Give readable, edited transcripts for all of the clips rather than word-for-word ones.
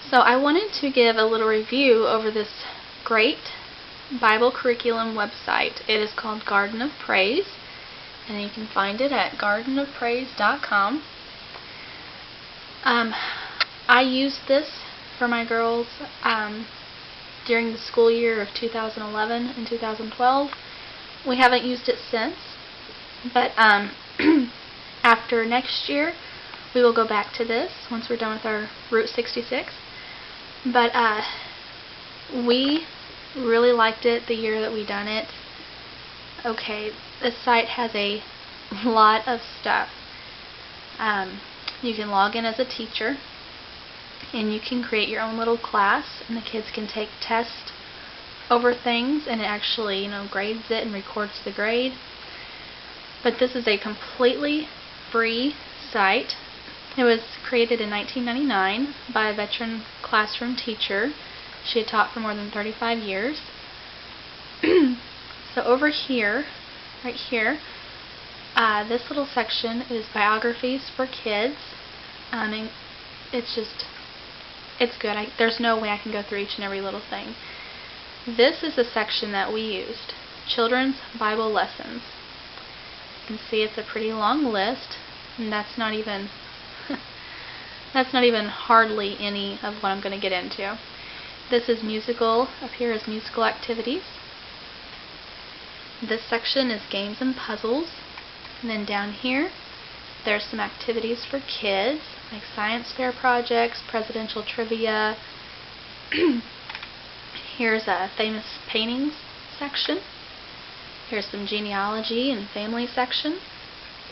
So I wanted to give a little review over this great Bible curriculum website. It is called Garden of Praise, and you can find it at gardenofpraise.com. I used this for my girls during the school year of 2011 and 2012. We haven't used it since, but after next year we will go back to this once we're done with our Route 66. But we really liked it the year that we done it. Okay, this site has a lot of stuff. You can log in as a teacher, and you can create your own little class, and the kids can take tests over things, and it actually, grades it and records the grade. But this is a completely free site. It was created in 1999 by a veteran classroom teacher. She had taught for more than 35 years. So over here, right here, this little section is biographies for kids. And it's good. There's no way I can go through each and every little thing. This is the section that we used. Children's Bible Lessons. You can see it's a pretty long list, and that's not even hardly any of what I'm going to get into. This is musical, up here is musical activities. This section is games and puzzles. And then down here, there's some activities for kids, like science fair projects, presidential trivia. Here's a famous paintings section. Here's some genealogy and family section.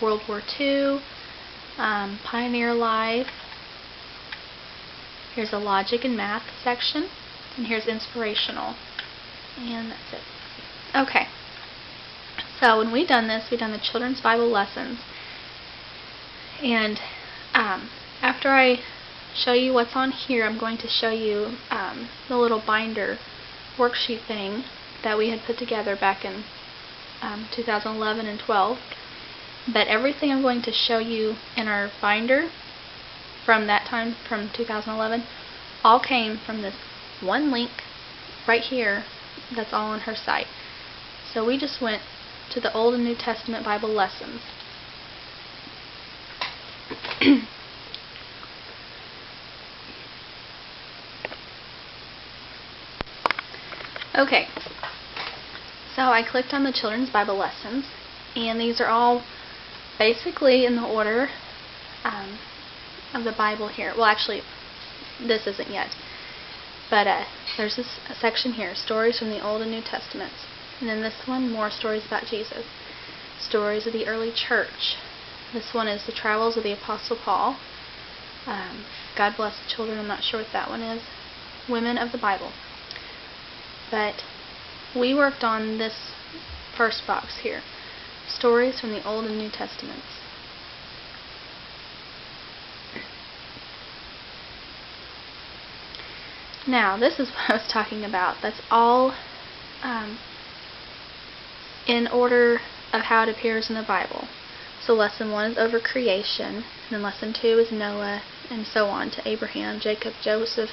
World War II, Pioneer Life. Here's a logic and math section. And here's inspirational. And that's it. Okay. So when we done this, we done the Children's Bible Lessons. And after I show you what's on here, I'm going to show you the little binder worksheet thing that we had put together back in 2011 and 12. But everything I'm going to show you in our binder from that time, from 2011, all came from this one link right here that's all on her site. So we just went to the Old and New Testament Bible Lessons. Okay, so I clicked on the Children's Bible Lessons, and these are all basically in the order of the Bible here. Well, actually, this isn't yet. But there's this section here, stories from the Old and New Testaments. And then this one, more stories about Jesus. Stories of the early church. This one is the travels of the Apostle Paul. God Bless the Children, I'm not sure what that one is. Women of the Bible. But we worked on this first box here. Stories from the Old and New Testaments. Now, this is what I was talking about. That's all in order of how it appears in the Bible. So lesson 1 is over creation, and then lesson 2 is Noah, and so on to Abraham, Jacob, Joseph,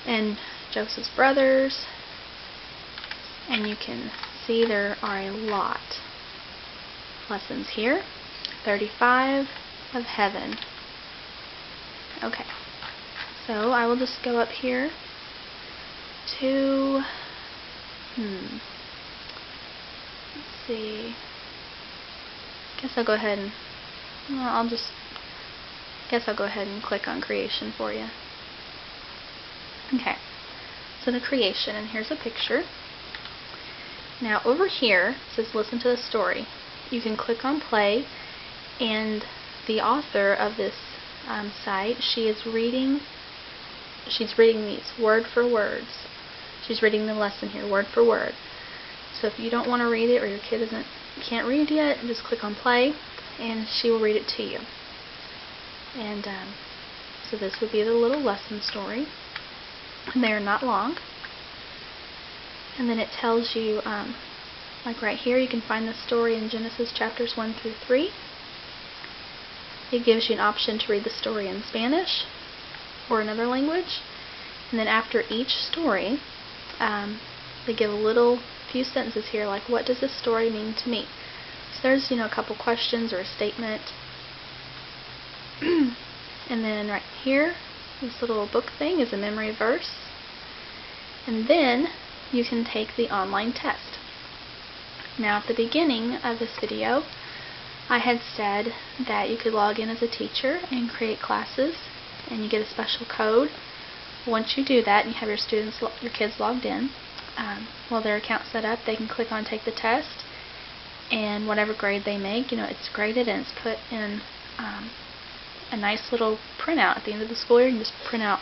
and Joseph's brothers. And you can see there are a lot of lessons here. 35 of heaven. Okay, so I will just go up here to, let's see, guess I'll go ahead and, I'll go ahead and click on creation for you. Okay, so the creation, and here's a picture. Now over here, it says listen to the story. You can click on play, and the author of this site, she's reading these word for words. She's reading the lesson here, word for word. So if you don't want to read it, or your kid can't read yet, just click on play, and she will read it to you. And so this would be the little lesson story. And they are not long. And then it tells you, like right here, you can find the story in Genesis chapters 1 through 3. It gives you an option to read the story in Spanish or another language. And then after each story, they give a little few sentences here, like, what does this story mean to me? So there's, a couple questions or a statement. And then right here, this little book thing is a memory verse. And then you can take the online test. Now at the beginning of this video, I had said that you could log in as a teacher and create classes, and you get a special code. Once you do that and you have your kids logged in, their account set up, they can click on take the test, and whatever grade they make, it's graded and it's put in a nice little printout at the end of the school year. You can just print out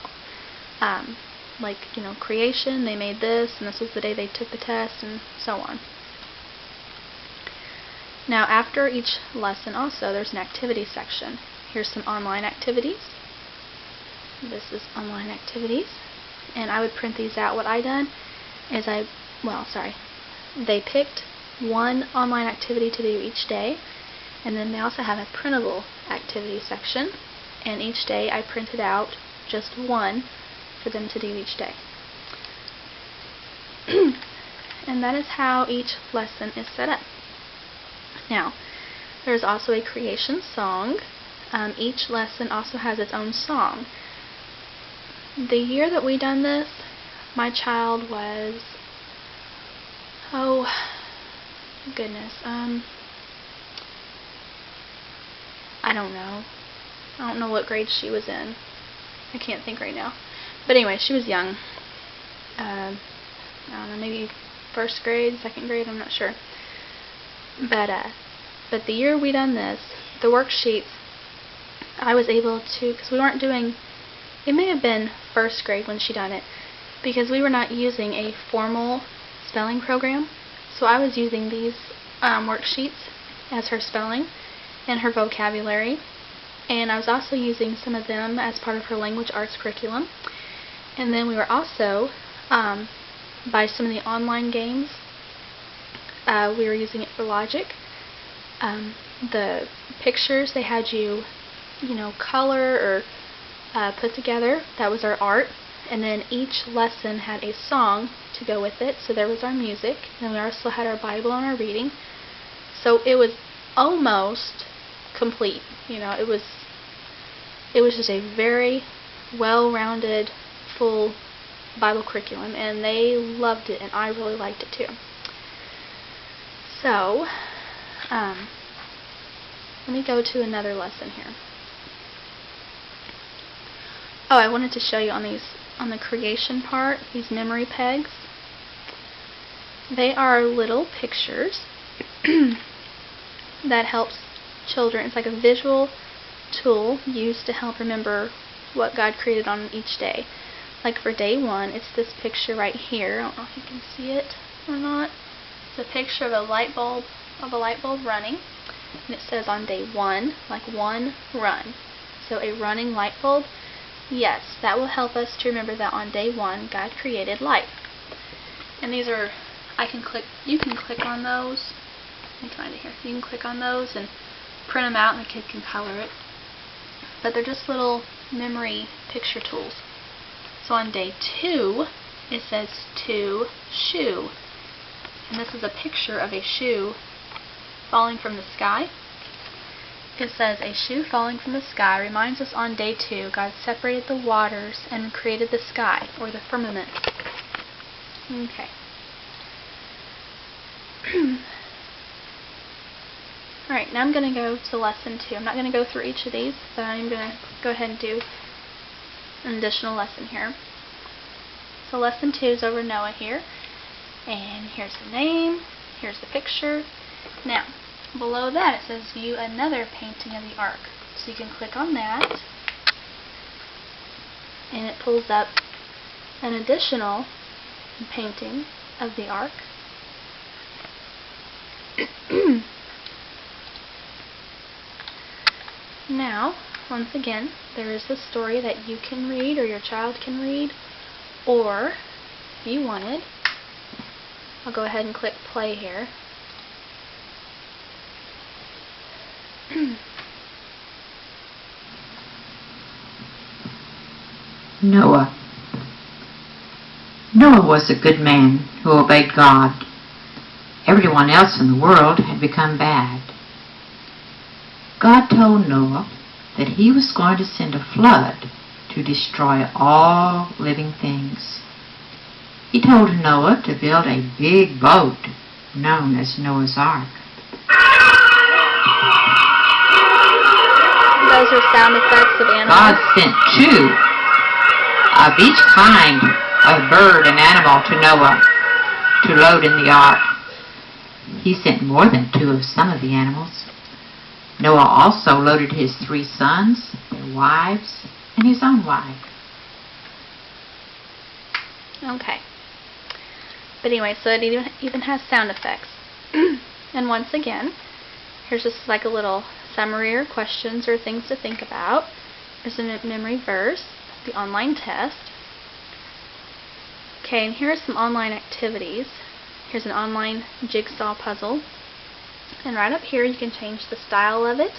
creation, they made this, and this was the day they took the test, and so on. Now after each lesson also, there's an activity section. Here's some online activities. This is online activities, and I would print these out. What I done is they picked one online activity to do each day, and then they also have a printable activity section, and each day I printed out just one for them to do each day. And that is how each lesson is set up. Now, there's also a creation song. Each lesson also has its own song. The year that we done this, my child was, goodness, I don't know. I don't know what grade she was in. I can't think right now. But anyway, she was young. I don't know, maybe first grade, second grade, I'm not sure. But the year we done this, the worksheets, I was able to, because we weren't doing, it may have been first grade when she done it, because we were not using a formal spelling program. So I was using these worksheets as her spelling and her vocabulary, and I was also using some of them as part of her language arts curriculum. And then we were also, by some of the online games, we were using it for logic. The pictures they had you, color or put together, that was our art. And then each lesson had a song to go with it, so there was our music. And we also had our Bible and our reading. So it was almost complete. It was just a very well-rounded, full Bible curriculum, and they loved it, and I really liked it too. So, let me go to another lesson here. Oh, I wanted to show you on the creation part, these memory pegs. They are little pictures that helps children. It's like a visual tool used to help remember what God created on each day. Like for day 1, it's this picture right here. I don't know if you can see it or not. It's a picture of a light bulb running, and it says on day 1, like 1 run. So a running light bulb. Yes, that will help us to remember that on day 1, God created light. And these are, you can click on those. Let me find it here. You can click on those and print them out, and the kid can color it. But they're just little memory picture tools. So on day 2, it says to shoe. And this is a picture of a shoe falling from the sky. It says, a shoe falling from the sky reminds us on day 2, God separated the waters and created the sky, or the firmament. Okay. Alright, now I'm going to go to lesson 2. I'm not going to go through each of these, but I'm going to go ahead and do an additional lesson here. So lesson 2 is over Noah here. And here's the name, here's the picture. Now, below that it says view another painting of the ark. So you can click on that, and it pulls up an additional painting of the ark. Now, once again, there is a story that you can read or your child can read, or if you wanted, I'll go ahead and click play here. Noah. Noah was a good man who obeyed God. Everyone else in the world had become bad. God told Noah that he was going to send a flood to destroy all living things. He told Noah to build a big boat known as Noah's Ark. Those are sound effects of animals. God sent 2 of each kind of bird and animal to Noah to load in the ark. He sent more than 2 of some of the animals. Noah also loaded his 3 sons, their wives, and his own wife. Okay. But anyway, so it even has sound effects. And once again, here's just like a little summary or questions or things to think about. There's a memory verse, the online test. Okay, and here are some online activities. Here's an online jigsaw puzzle. And right up here you can change the style of it.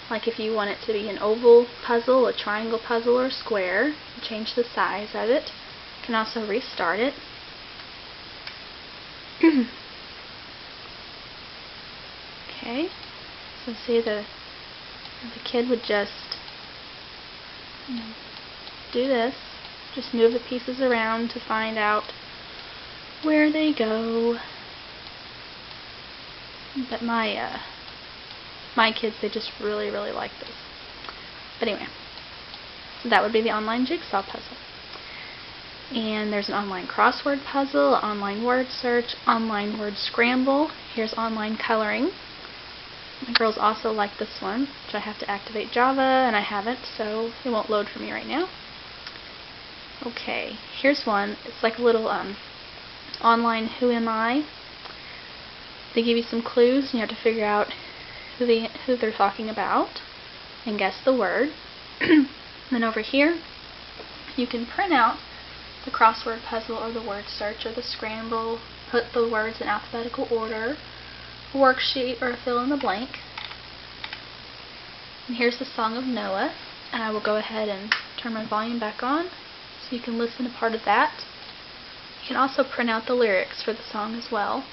Like if you want it to be an oval puzzle, a triangle puzzle, or a square, change the size of it. You can also restart it. Okay, so see the kid would just do this, just move the pieces around to find out where they go. But my kids, they just really like this. But anyway, so that would be the online jigsaw puzzle. And there's an online crossword puzzle, online word search, online word scramble. Here's online coloring. My girls also like this one, which I have to activate Java, and I haven't, so it won't load for me right now. Okay, here's one. It's like a little online Who Am I? They give you some clues, and you have to figure out who they're talking about and guess the word. Then over here, you can print out the crossword puzzle or the word search or the scramble, put the words in alphabetical order, a worksheet, or fill in the blank. And here's the Song of Noah, and I will go ahead and turn my volume back on so you can listen to part of that. You can also print out the lyrics for the song as well.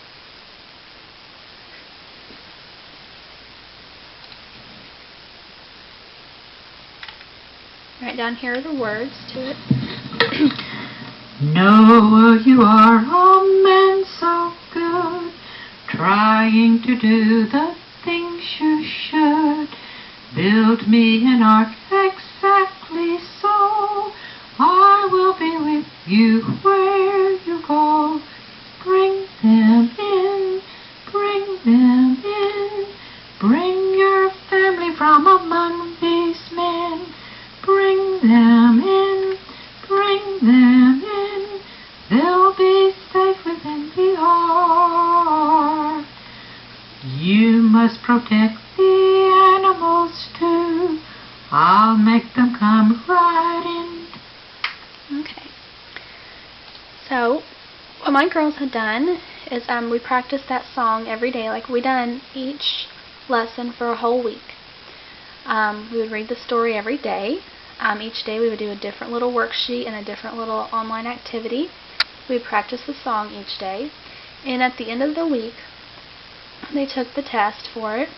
Right down here are the words to it. Noah, you are a man so good, trying to do the things you should. Build me an ark exactly so, I will be with you where you go. Bring them in, bring them in, bring your family from among these men. Bring them in, bring them in, they'll be safe within the ark. You must protect the animals too, I'll make them come right in. Okay. So, what my girls had done is we practiced that song every day, like we done each lesson for a whole week. We would read the story every day. Each day we would do a different little worksheet and a different little online activity. We would practice the song each day. And at the end of the week, they took the test for it.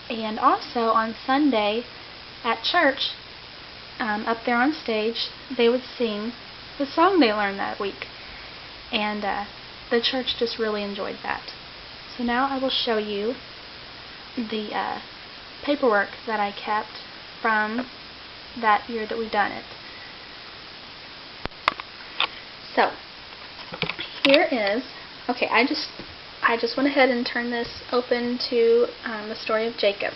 And also on Sunday at church, up there on stage, they would sing the song they learned that week. And the church just really enjoyed that. So now I will show you the paperwork that I kept from that year that we've done it. So here is, okay, I just went ahead and turned this open to the story of Jacob.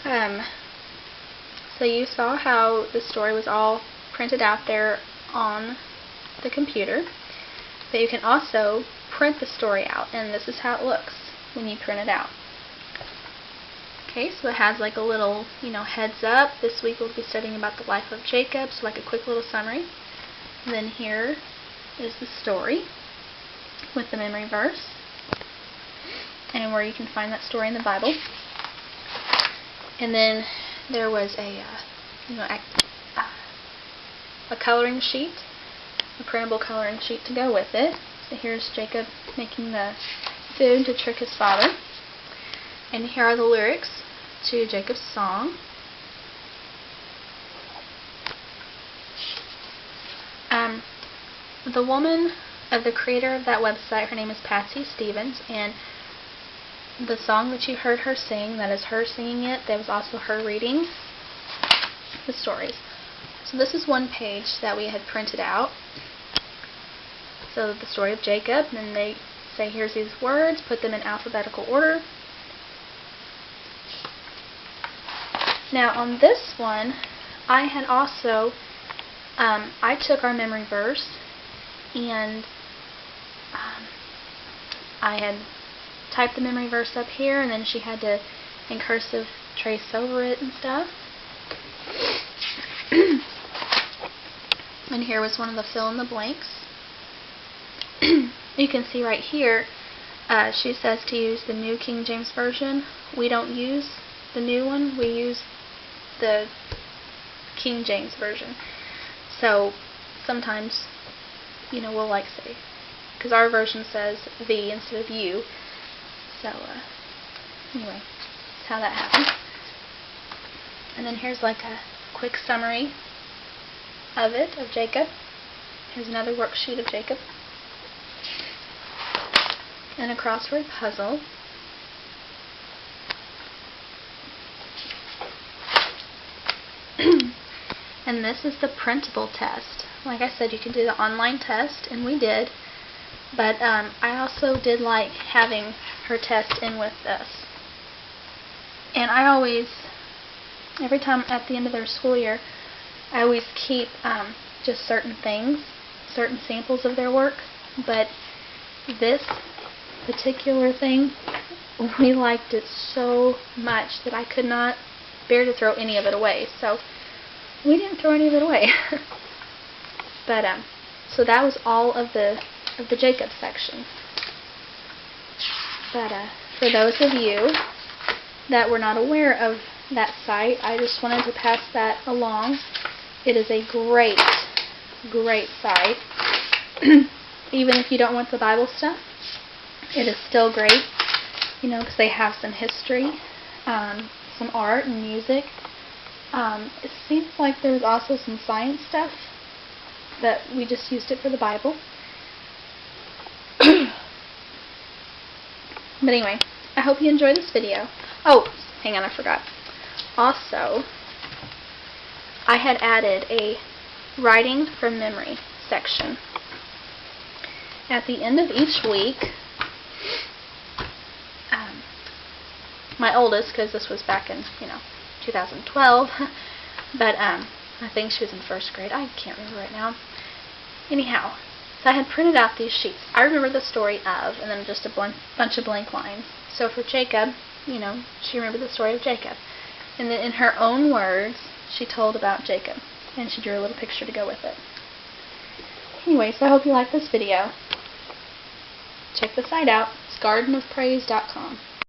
So you saw how the story was all printed out there on the computer, but you can also print the story out, and this is how it looks when you print it out. Okay, so it has like a little, heads up. This week we'll be studying about the life of Jacob, so like a quick little summary. And then here is the story with the memory verse and where you can find that story in the Bible. And then there was a coloring sheet a printable coloring sheet to go with it. So here's Jacob making the food to trick his father. And here are the lyrics to Jacob's song. The woman of the creator of that website, her name is Patsy Stevens, and the song that you heard her sing, that is her singing it, that was also her reading the stories. So this is one page that we had printed out. So the story of Jacob, and they say here's these words, put them in alphabetical order. Now on this one, I had also, I took our memory verse and I had typed the memory verse up here, and then she had to, in cursive, trace over it and stuff. And here was one of the fill in the blanks. You can see right here, she says to use the New King James Version. We don't use the new one, we use the King James Version. So sometimes, we'll say, because our version says thee instead of you. So anyway, that's how that happened. And then here's like a quick summary of it, of Jacob. Here's another worksheet of Jacob. And a crossword puzzle. And this is the printable test. Like I said, you can do the online test, and we did. But I also did like having her test in with this. And I always, every time at the end of their school year, I always keep just certain things, certain samples of their work. But this particular thing, we liked it so much that I could not bear to throw any of it away. So we didn't throw any of it away. But so that was all of the Jacob section. But for those of you that were not aware of that site, I just wanted to pass that along. It is a great, great site. Even if you don't want the Bible stuff, it is still great, because they have some history, some art and music. It seems like there's also some science stuff, but we just used it for the Bible. But anyway, I hope you enjoyed this video. Oh, hang on, I forgot. Also, I had added a writing from memory section. At the end of each week, my oldest, because this was back in, 2012, but I think she was in first grade. I can't remember right now. Anyhow, so I had printed out these sheets. I remember the story of, and then just a bunch of blank lines. So for Jacob, she remembered the story of Jacob. And then in her own words, she told about Jacob. And she drew a little picture to go with it. Anyway, so I hope you like this video. Check the site out. It's gardenofpraise.com.